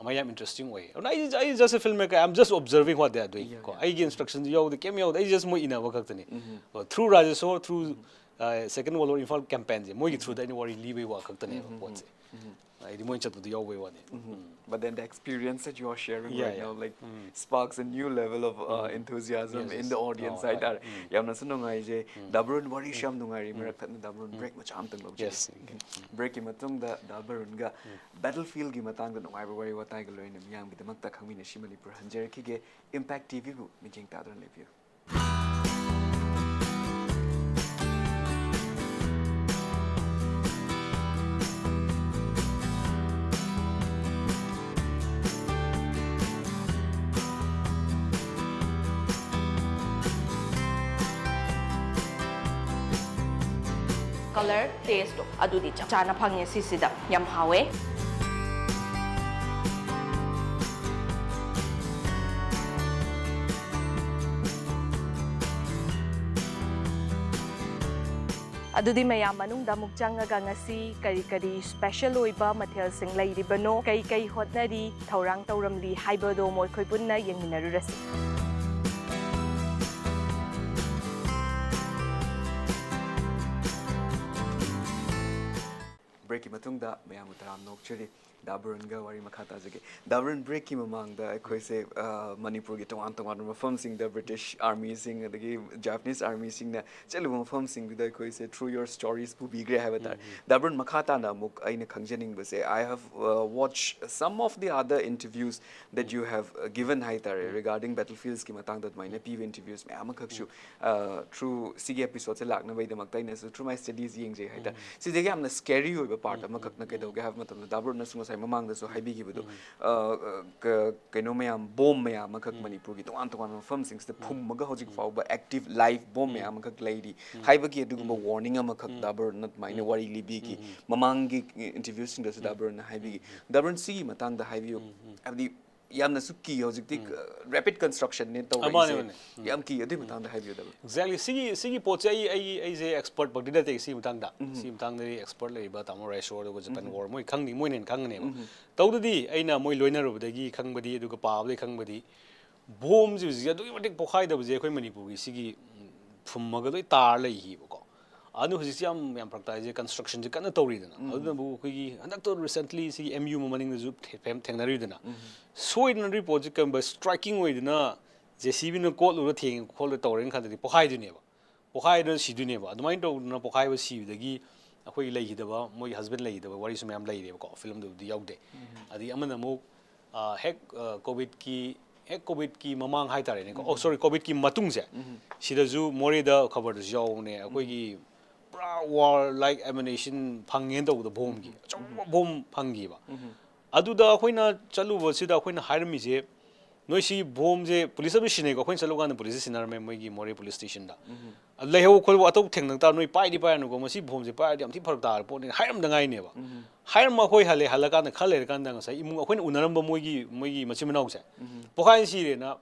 ꯑꯃ ꯌꯥꯝ ꯏꯟꯇꯔꯦꯁꯇꯤꯡ ꯑꯣꯏꯌꯦ ꯑꯗꯨꯅ ꯑꯩ just a film maker I am just observing what they are doing ꯀꯣ ꯑꯩꯒꯤ ꯏꯟꯁꯇ꯭ꯔꯛꯁꯟꯁꯨ ꯌꯥꯎꯗꯦ ꯀꯩꯝ ꯌꯥꯎꯗꯦ ꯑꯩ ꯖꯁ ꯃꯣꯏ ꯏꯟꯅꯕ ꯈꯛꯇꯅꯤ ꯊ꯭ꯔꯨ ꯔꯥꯖꯦꯁꯣꯔ ꯊ꯭ꯔꯨ ꯁꯦꯀꯦꯟ ꯋꯥꯔꯜ ꯋꯥꯔ ꯏꯝꯐꯥꯜ ꯀꯦꯝꯄꯦꯟꯁꯦ ꯃꯣꯏꯒꯤ ꯊ꯭ꯔꯨꯗ ꯑꯩꯅ ꯋꯥꯔꯤ ꯂꯤꯕꯩ ꯋꯥ ꯈꯛꯇꯅꯦꯕ ꯄꯣꯠꯁꯦ ꯍꯥꯏꯗꯤ ꯃꯣꯏ ꯆꯠꯄꯗꯨ ꯌꯥꯎꯕꯩ ꯋꯥꯅꯤ But then the experience that you are sharing right now, like, sparks a new level of enthusiasm in the audience. Right? Yamna su nungai je. Dabarun wari sham nungai. Merak thatna dabarun break macha am tang log. Yes. Break ki matung da dabarun ga battlefield ki matang da nungai wari watai ga loina miyam ki damak ta KHANGMINASI Manipur hanjer ki ge Impact TV bu mijing ta adran review. Color, taste, adudi chana phangye sisida yam hawe. Adudi mayam manungda muk changaga ngasi kari special oiba mathel sing lairibano kai hotnari thaurang tauramli haibado moi khoi punna yengminarurasi. Break ki matung da mayam utaram nokchiri dabarun ga wari makhata jage dabarun break ki mamang da khoi se Manipur gi tong mafam sing the British army sing the Japanese army sing na chelu mafam sing da khoi se through your stories pu bi gre have that dabarun makhata na muk aina khangjaning ba se I have watched some of the other interviews that you have given haitare regarding battlefields ki matang that maina PV interviews me amakhaksu through CG episodes lakna bai damak taina so through my studies yeng je haita si jege amna scary oiba part amakak na kaido ge have matam dabarun na sunga mamang da so haibi gi budu kaino mayam bomb mayam amakak Manipur gi tong mafam sing the phum maga hojik fauba active live bomb mayam amakak laidi haiba gi adugumba warning amakak dabarun not maina wari libi gi mamang gi interviews sing da so dabarun na haibi gi dabarun si matang da haibi abdi yamna sukki hojik rapid construction ne to yam ki adu matang da haibi da exactly sigi poche ai je expert bak dina te si matang da expert lei ba tamo rai shor go Japan war moi khangni moi nen khangne ba tawdudi aina moi loiner rubadagi khangbadi aduga paabdai khangbadi bom ji ji adu matik pokhai da je khoi Manipur gi sigi phummaga loi tar lei hi ba ko anu hujik yam prakta je construction je kana tawri dana adu bu khoi gi handak to recently sigi MU maning da ju thengnari dana soidna report je kan ba striking way dana JCB na call ura thing call tawren khadadi pokhai du ne ba pokhai da si du ne ba adumai to na pokhai ba si dagi akhoi leihidaba moi husband leihidaba wari sum yam leire ba ko film du yaude adi amana mo hek covid ki mamang hai tare ne ko oh sorry covid ki matung se sida ju more da khabar du jaw ne akhoi gi pura war like ammunition phangyen do da bomb gi bomb phangi ba adu da akhoi na chalu ba sida akhoi na hairmi je noi si bomb je police abu sine ko akhoi chalu ga na police sinar me moi gi more police station da leho khol wa to theng nang ta noi pai di pai no ko masi bomb je pai di am thi pharak tar po ne hairam da ngai ne ba hairam ma khoi hale halaka na khale kan da ngai imung akhoi na unaram ba moi gi machi manau se pokhai si re na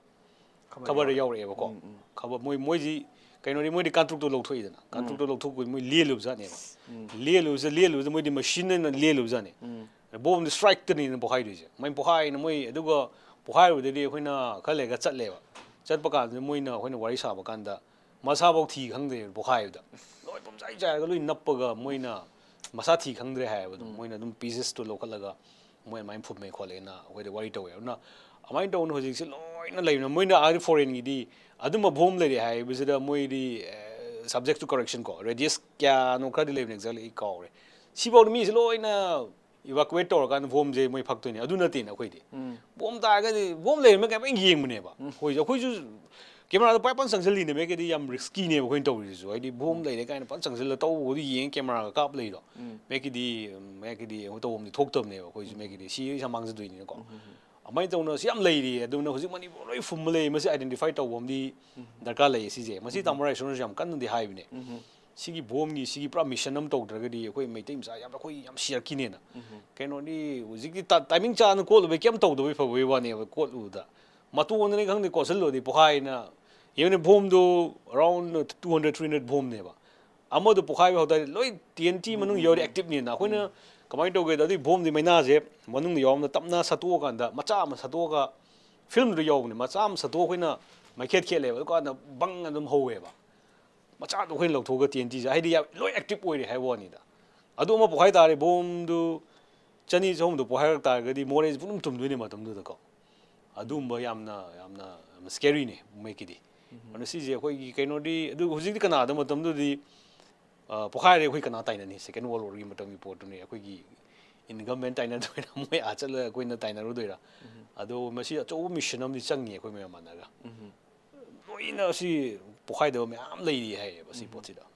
khabar yaw re ba ko khabar moi ji kaino ri moi di kantruk to lok thoi da na kantruk to lok thok ko moi le lu za ne ba le lu moi di machine na le lu za ne bomb strike to ni na pokhai du je mai pokhai na moi aduga pokhai ru de akhoi na khale ga chat le ba chat pa ka moi na akhoi na wari sa ba kan da masa bau thi khangde pokhai da loi pom jai ga loi nappa ga moi na masa thi khangdre hai ba moi na dum pieces to lokal ga moi mai phum me khole na akhoi de wari to na amai to no hojik se loi na lai na moi na ari foreign gi di aduma bom le hai bi se da moi di subject to correction ko radius kya no khadi le exactly ka re si bau mi se loi na evacuate to kan bom je moi phak to ni adu na tin akhoi di bom ta ga di bom le me ka yeng mu ne ba hoi ju camera pa pan sangsil ni me ke di yam risky ne ko into ri so ai di boom lai ne kain pan sangsil la to go di yeng camera ka kap lai do me ke di ho to om di Thokchom ne ko me ke di si sa mang dui ni ko amai to no si am lai ri adu no hujik Manipur loi fum lai ma si identify to om di darka lai si je ma si tamurai so jam kan di hai ne sigi boom ni sigi pra mission am to dra di ko mai tim sa yam ko yam share ki ne na kaino ni hujik di timing cha na ko lo be kem to do be fa we wa ne ko lu da matu on ne khang ni ko sel lo di pokhai na even boom do around 200-300 boom ne ba amo do pokhai ba da loi TNT manung yo active ni na ko na kamai to ge da di boom di maina je manung yom na tapna satu kan da macha ma satu ka film do yo ni macha ma satu ko na mai khet khet le ko na bang adum ho we ba macha do ko lo tho ga TNT ja haidi loi active oi ri hai wo ni da adu ma pokhai da re boom do chani jom do pokhai ta ga di more bunum tum do ni ma tum do da ko adum ba yamna scary ne mai ki di mana si je khoi kaino di adu hujik kana da matam du di pokhai re khoi kana taina ni second world war gi matam gi pot ni khoi gi in government taina do na moi a chal khoi na taina ru doira adu masi acho mission am di changi khoi me mana ga loina si pokhai do me am lai ri hai ba si pot si da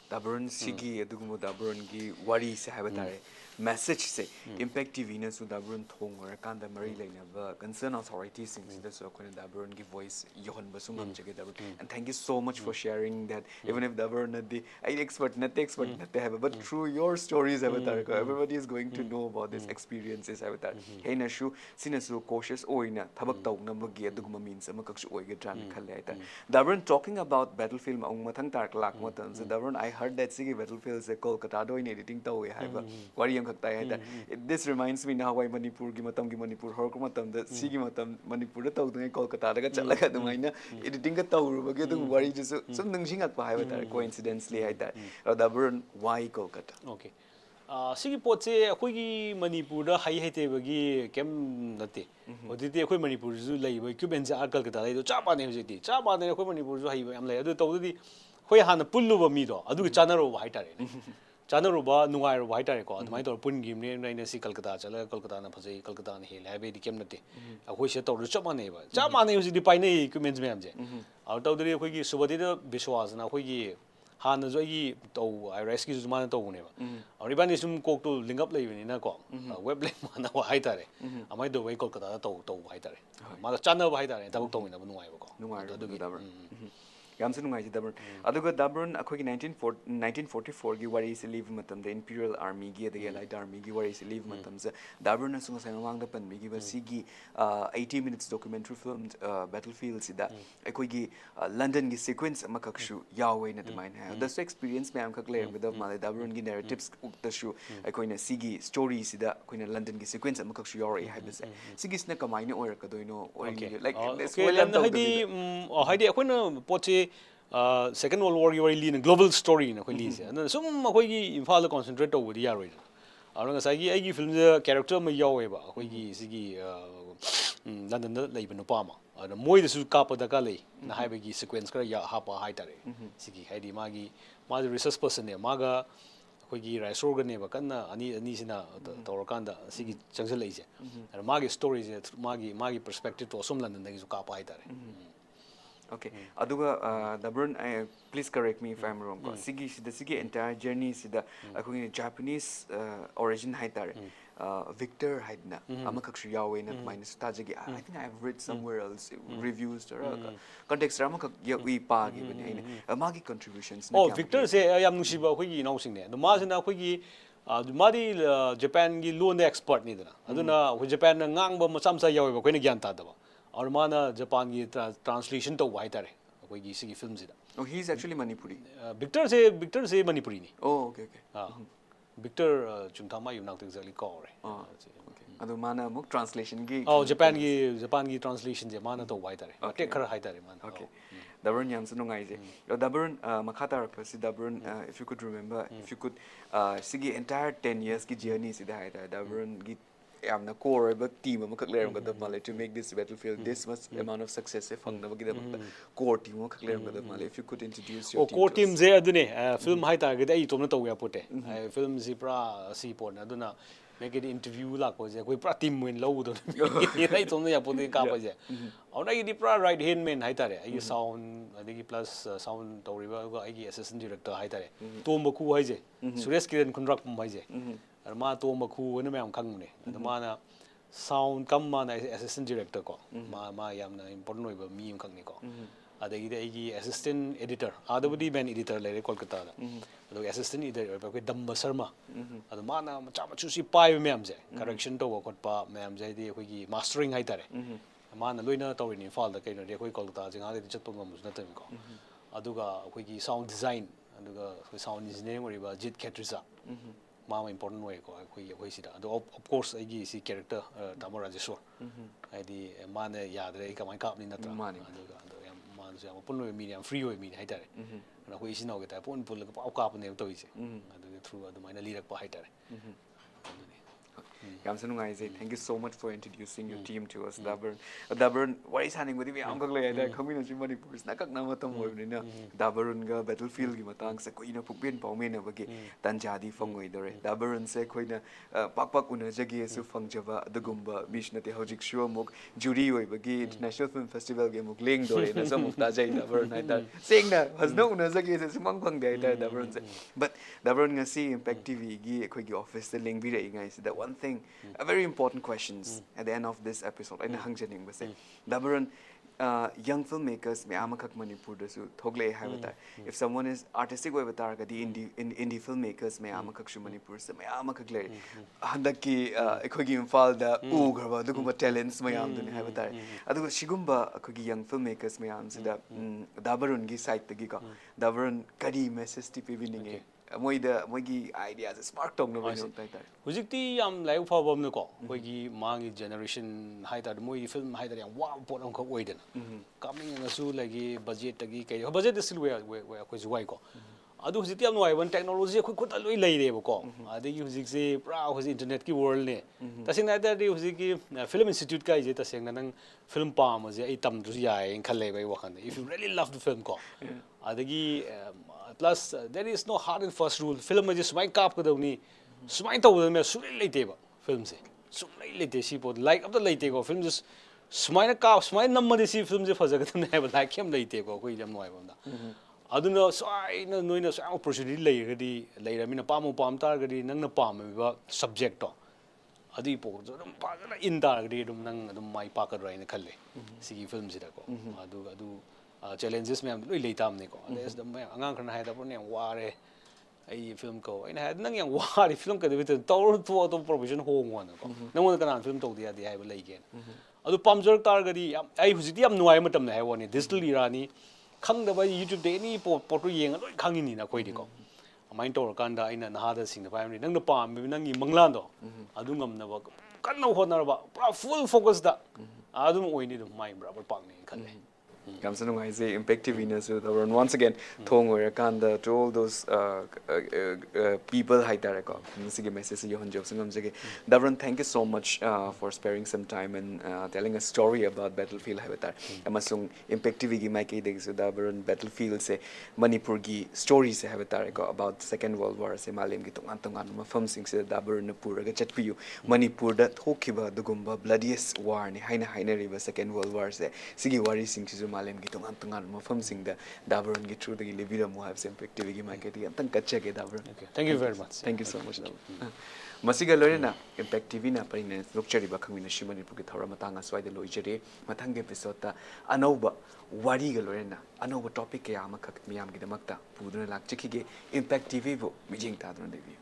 daburn sigi adugumo daburn gi wari se habatare message se impact tv na su daburn thong or kan da mari laina ba concern authorities sing da so kon daburn gi voice yohon ba sungam jage daburn and thank you so much for sharing that even if daburn na the expert na they have but through your stories avatar everybody is going to know about this experiences avatar hey na shu sina su cautious oina thabak taw na magi aduguma means amakak su oiga tran khale aita daburn talking about battlefield ma ong mathang tar lak matan so daburn I heard that sigi battlefield se Kolkata do in editing taw haiba wari this reminds me now why Manipur gi matam gi Manipur hor ko matam da sigi matam Manipur da taw dungai Kolkata da chala ka dungai editing ka taw ru gi dung wari ju sum nung singat pa haiba tar coincidentally hai tar daburn why Kolkata okay sigi pot se akhoi gi Manipur da hai te bagi kem nate odite akhoi Manipur ju lai ba Cuban ja Kolkata lai do cha pa ne hojiti cha pa ne akhoi Manipur ju hai am lai adu taw di khoi han pullu ba mi do adu chanaro hai tare Channel ba nungai ro hai tare ko admai tor pun gim ne na si Kolkata chala Kolkata na phajai Kolkata na hel habe di kem nate akhoi se tor chama ne ba chama ne usi di pai ne equipments me am je out of the akhoi gi subadi da biswas na akhoi gi han na jo gi to I rescue ju ma na to ne ba ari ban ni sum kok to link up lai ni na ko web link ma na hai tare amai do wei Kolkata da to hai tare ma da channel ba hai tare ta to na nungai ba ko nungai ro du da yamse nungai daburn aduga daburn akhoi 1944 gi wari se leave matam the imperial army gi the allied army gi wari se leave matam se daburn sunga sai mang da pan mi gi ba sigi 80 minutes documentary film battlefield sida akhoi gi London gi sequence makakshu yawe na mine ha the experience me am khakle with of my daburn gi narratives the show akhoi na sigi story sida akhoi na London gi sequence makakshu yawe ha bise sigi sna kamai ne or ka doino or like this haidi akhoi na poche second world war gi li global story na khoi li se na sum khoi gi imphal da concentrate to wodi ya roi aranga sai gi ai gi film the character ma yawe ba khoi gi sigi London da lai banu pa ma ada moi da su ka pa da ka lai na hai ba gi sequence kra ya ha pa hai tare sigi hai di ma the research person ne ma ga khoi gi raisor ga ne ba kan na ani sina tor kan da sigi changsel lai je ma gi story je ma gi perspective to sum London da gi su ka pa hai tare okay aduga daburn please correct me if I'm wrong sigi entire journey sida akhoi Japanese origin hai tare Victor haidna amakakshu yawe na minus tajagi I think I have read somewhere else reviews or context amakak yawi pa gi bani amagi contributions Victor se yam nusi ba khoi gi nau sing ne ma sina khoi gi madi Japan gi loan expert ni dana aduna khoi Japan na ngang ba masam sa yawe ba khoi na gyan ta da ba और माना Japan की translation तो white है कोई किसी की film से oh he is actually Manipuri Victor से मणिपुरी नहीं oh okay हाँ विक्टर चुंगथामा यूनाक तो exactly कॉर है okay अदो माना मुक ट्रांसलेशन की जापान की ट्रांसलेशन जे माना तो वाइट है टेक खर हाइट है माना okay daburn yam se nungai je daburn makhata rakasi daburn if you could remember if you could sigi entire 10 years ki journey sida hai daburn gi amna core ba team amakak leram ga da male to make this battlefield this much amount of success e phang na ba gi da core team amakak leram ga da male if you could introduce your core team je adune film hai ta ga dai tom na to ya pote film si pra si pon aduna make it interview like was a quick team win low. Right on the Apple car was it. On a deep right hand man, Haitare. I sound, I think plus sound to river, I assistant director Haitare. Tombaku Haze, Sureski and contract Maze. Arma Tombaku and a man Kangune. The mana sound come man assistant director. Ma yam important over me and Kaniko. The assistant editor, other man editor like Kolkata. The assistant editor, Damba Sarma. The mana Chamachusi Pai Mamse, correction to work pa Mamse, the mastering Haitare. A man, a Luina Torin in Fall, the kind of Kolkata, and other Chapungams, Natamiko. Aduga, wiki sound design, and the sound his name or Jit Katrisa. Mama important way, of course, I see character, Tamara Jessor. I the man, Yadre, my company, not money. Punno media freeway media haitare na hui sino ke ta pun pul ka ka pa ne to ise adu through adu maina lirak pa haitare yam sanu ngai je thank you so much for introducing your team to us dabarun what is happening with me am kak le da khami na Manipur na kak na matam hoy ni na dabarun ga battlefield gi matang se koina pukben pawme na bagi tanjadi fangoi dore dabarun se koina pak una jagi su fangjaba adugumba bishnati hojik show muk jury hoy bagi international film festival ge muk leng dore na sam ta jai dabarun hai da sing na hasno una jagi se sumang phang dai da dabarun se but dabarun nga si impact tv gi khoi gi office se leng bi rai ngai se that one thing a very important questions at the end of this episode. I hang janing base. Dabarun young filmmakers me amakak Manipur dasu thogle hai bata. If someone is artistic way batar ka di indie filmmakers me amakak shu Manipur se me amakak le handak ki ekhogi imphal da ugraba dugumba talents me am dun hai batar. Adu shigumba ekhogi young filmmakers me am se da dabarun gi site tagi ka dabarun kadi message ti pe bininge. Moigi ideas spark tong no tai tai hujikti am live problem no ko moigi mangi generation haita moi film haita yang wow pot on ko oiden coming na su lagi budget tagi kai budget still we ko juai ko adu hujikti am noi one technology ko ko loi lai re ko adu hujik se pra huji internet ki world ne tasing na da hujiki film institute kai je tasing na nang film pa ma je ai tam du ya en khale bai wa khan if you really love the film ko adagi plus there is no hard and fast rule film is just my cap ko ni smai to me sulai late ba film se sulai late si pod like of the late ko film just smai na cap smai number si film je faja ka ne ba like kem late ko koi jam noi ba da aduna sai na noi na sai opportunity lai ga di lai ra mi na pam tar ga di nang na pam ba subject to adi po jo dum pa na in tar ga di dum nang dum mai pa ka rai na khalle si film si da ko adu challenges me am loi leitam ne ko les dam angang khana hai da pro ne ware ai film ko ai na nang yang ware film ka de to to profession ho ngwan ko nang ka nan film to dia dia hai ba lei gen adu pamjor tar ga di ai huji am nuai matam ne hai woni digital era ni khang da ba youtube de ni po yeng loi khang ni na koi di ko amain to kan da ina na ha da sing da family nang na pam nang gi manglan do adu ngam na ba kan no ho na ba full focus da adu oi ni do mai bra pa pang ni khan le Comes along, I say, impact TV. So, once again, Thong or Kanda to all those people, Haitaraka, message Johan Jobson. Davron, thank you so much for sparing some time and telling a story about Battlefield Habitat. Amasung impact TV gi mai kai so Davron Battlefield se Manipur gi stories se Habitat about Second World War se Malim gi tongan mafam sing se Davron na pura ga chatpiu Manipur da thokiba dugumba bloodiest war ni haina riba Second World War se sigi wari sing Malam gitu ngantungan mafam sing da Dabaran gitu the Livira Mohab impact TV gi market gi antang kacha ge Dabaran. Thank you very much. Thank you so much Dabaran. Masiga lorena impact TV na parin na lokchari ba KHANGMINASI Manipur gi thora matanga swai de loijere mathang episode ta anoba wari ga lorena anoba topic ya amakak miyam gi damakta puduna lakchiki ge impact TV bo mijing ta dun devi.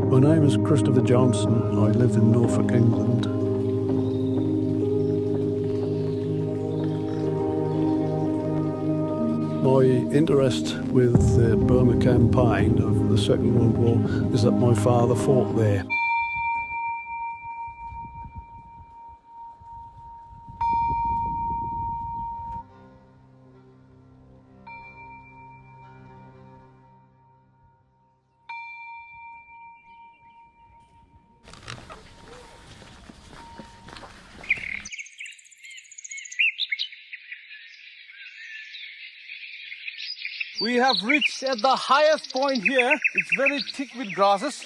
My name is Christopher Johnson. I live in Norfolk, England. My interest with the Burma campaign of the Second World War is that my father fought there. We have reached at the highest point here. It's very thick with grasses.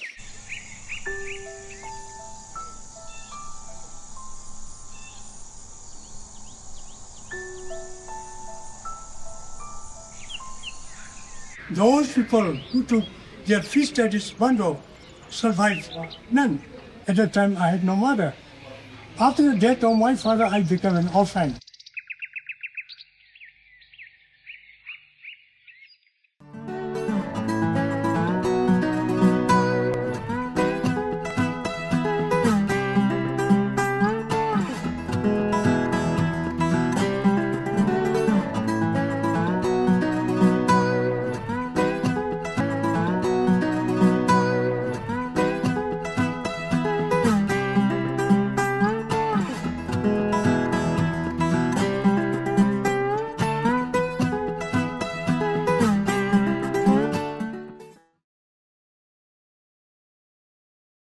Those people who took their fish studies bundle survived none. At that time, I had no mother. After the death of my father, I became an orphan.